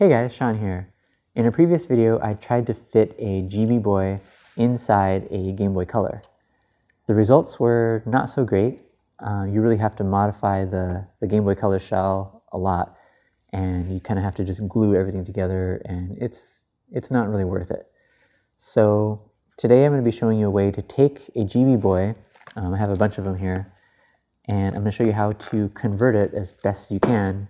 Hey guys, Sean here. In a previous video, I tried to fit a GB Boy inside a Game Boy Color. The results were not so great. You really have to modify the Game Boy Color shell a lot, and you kind of have to just glue everything together, and it's not really worth it. So today I'm going to be showing you a way to take a GB Boy, I have a bunch of them here, and I'm going to show you how to convert it as best you can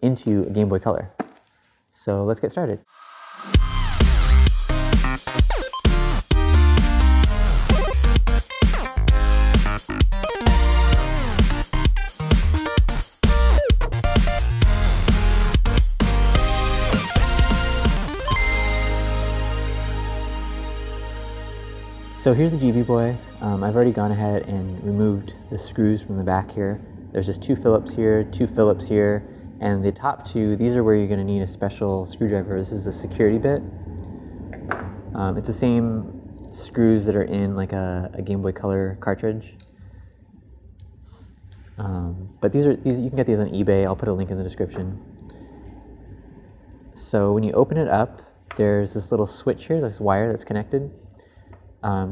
into a Game Boy Color. So let's get started. So here's the GB Boy. I've already gone ahead and removed the screws from the back here. There's just two Phillips here, and the top two, these are where you're going to need a special screwdriver. This is a security bit. It's the same screws that are in like a Game Boy Color cartridge. But these you can get these on eBay. I'll put a link in the description. So when you open it up, there's this little switch here, this wire that's connected.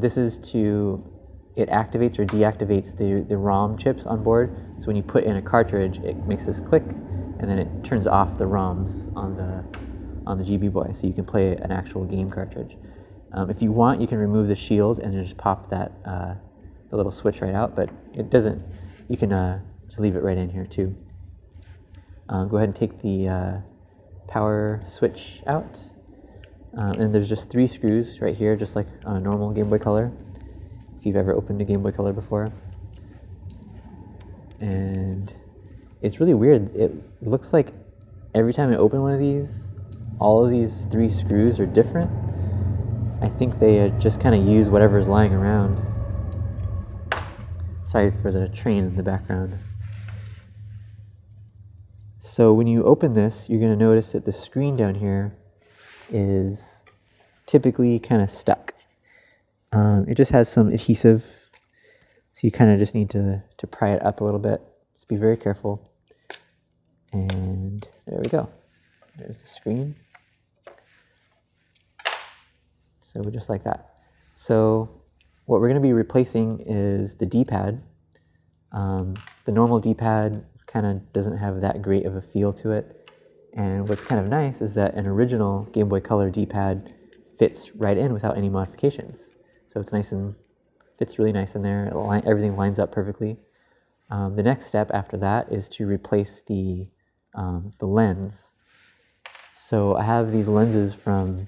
This is it activates or deactivates the ROM chips on board. So when you put in a cartridge, it makes this click, and then it turns off the ROMs on the GB Boy, so you can play an actual game cartridge. If you want, you can remove the shield and just pop the little switch right out, but it doesn't. You can just leave it right in here too. Go ahead and take the power switch out. And there's just 3 screws right here, just like on a normal Game Boy Color, if you've ever opened a Game Boy Color before. And it's really weird. It looks like every time I open one of these, all of these 3 screws are different. I think they just kind of use whatever's lying around. Sorry for the train in the background. So when you open this, you're going to notice that the screen down here is typically kind of stuck. It just has some adhesive, so you kind of just need to pry it up a little bit. Just be very careful. And there we go. There's the screen. So just like that. So what we're going to be replacing is the D-pad. The normal D-pad kind of doesn't have that great of a feel to it. And what's kind of nice is that an original Game Boy Color D-pad fits right in without any modifications. So it's nice and fits really nice in there. Everything lines up perfectly. The next step after that is to replace the lens. So I have these lenses from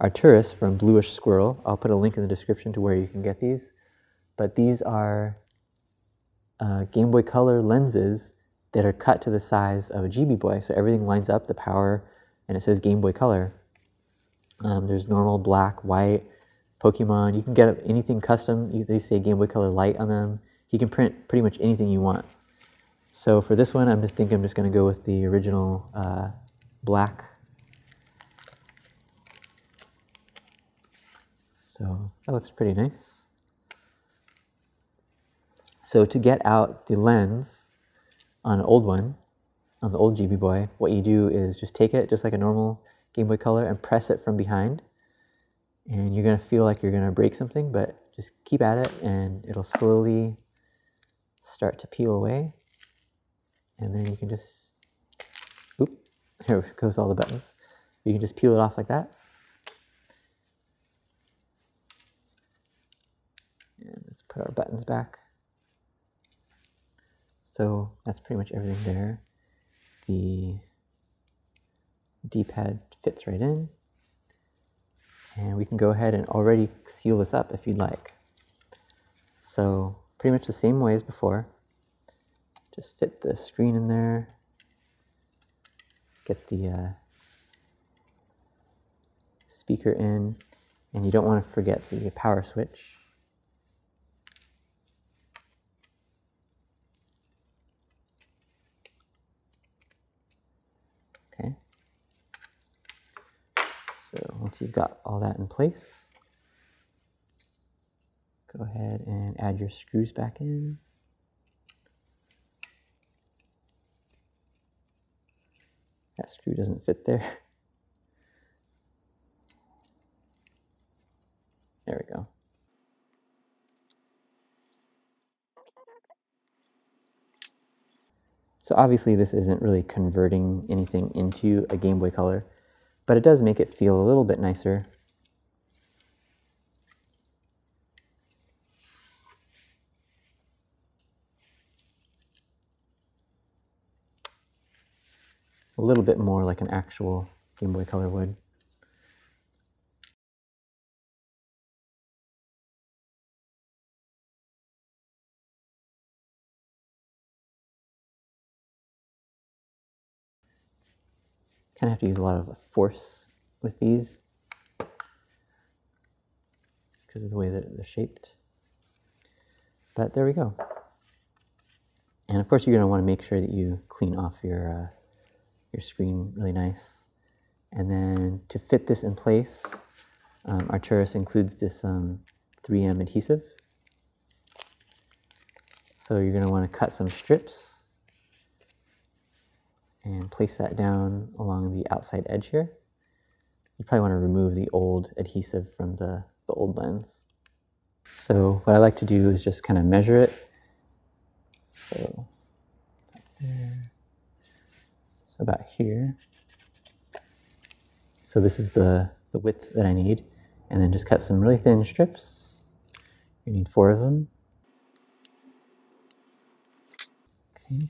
Arcturus from Bluish Squirrel. I'll put a link in the description to where you can get these. But these are Game Boy Color lenses that are cut to the size of a GB Boy. So everything lines up, the power, and it says Game Boy Color. There's normal, black, white, Pokemon. You can get anything custom. They say Game Boy Color Light on them. You can print pretty much anything you want. So for this one, I'm just going to go with the original black. So that looks pretty nice. So to get out the lens on an old one, on the old GB Boy, what you do is just take it, just like a normal Game Boy Color, and press it from behind. And you're going to feel like you're going to break something, but just keep at it, and it'll slowly start to peel away. And then you can just, here goes all the buttons. You can just peel it off like that. And let's put our buttons back. So that's pretty much everything there. The D-pad fits right in. And we can go ahead and already seal this up if you'd like. So pretty much the same way as before. Just fit the screen in there. Get the speaker in. And you don't want to forget the power switch. Okay. So once you've got all that in place, go ahead and add your screws back in. That screw doesn't fit there. There we go. So obviously this isn't really converting anything into a Game Boy Color, but it does make it feel a little bit nicer. A little bit more like an actual Game Boy Color would. Kind of have to use a lot of force with these because of the way that they're shaped. But there we go. And of course you're going to want to make sure that you clean off your screen really nice. And then to fit this in place, Arcturus includes this 3M adhesive. So you're going to want to cut some strips and place that down along the outside edge here. You probably want to remove the old adhesive from the old lens. So what I like to do is just kind of measure it. So right there. So about here. So this is the width that I need. And then just cut some really thin strips. You need 4 of them. Okay.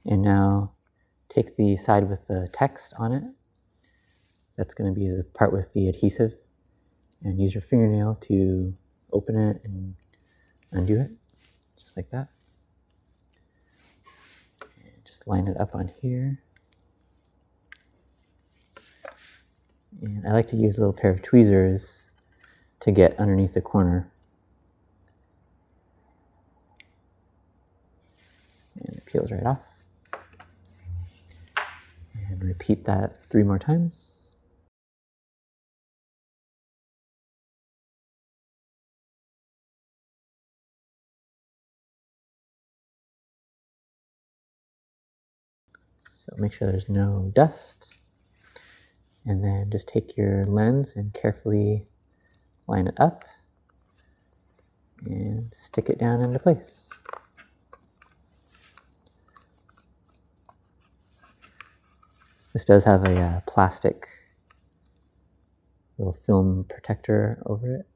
And now take the side with the text on it. That's going to be the part with the adhesive. And use your fingernail to open it and undo it, just like that. And just line it up on here. And I like to use a little pair of tweezers to get underneath the corner. And it peels right off. And repeat that 3 more times. So make sure there's no dust. And then just take your lens and carefully line it up and stick it down into place. This does have a plastic little film protector over it.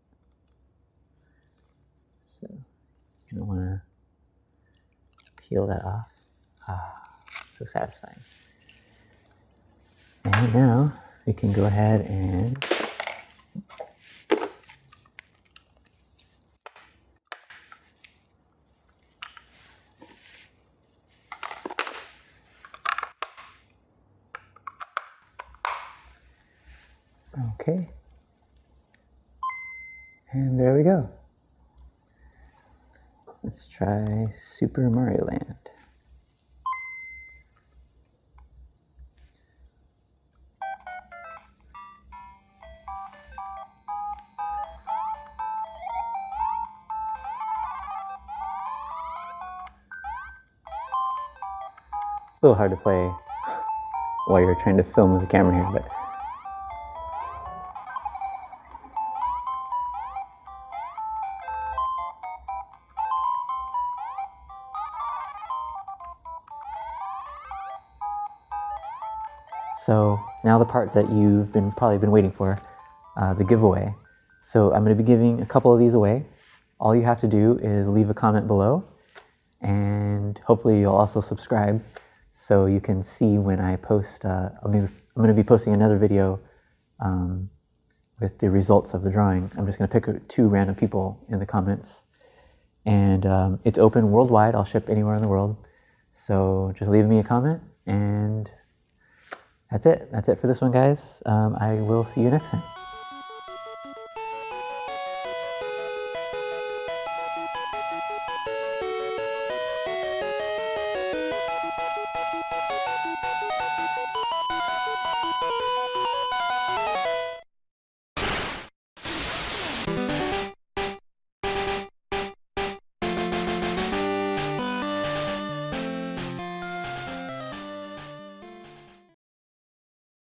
So you're going to want to peel that off. Ah, so satisfying. And now we can go ahead and okay. And there we go. Let's try Super Mario Land. It's a little hard to play while you're trying to film with the camera here, but so now the part that you've probably been waiting for, the giveaway. So I'm going to be giving a couple of these away. All you have to do is leave a comment below, and hopefully you'll also subscribe so you can see when I post. I'm going to be posting another video with the results of the drawing. I'm just going to pick 2 random people in the comments, and it's open worldwide. I'll ship anywhere in the world. So just leave me a comment, and that's it. That's it for this one, guys. I will see you next time.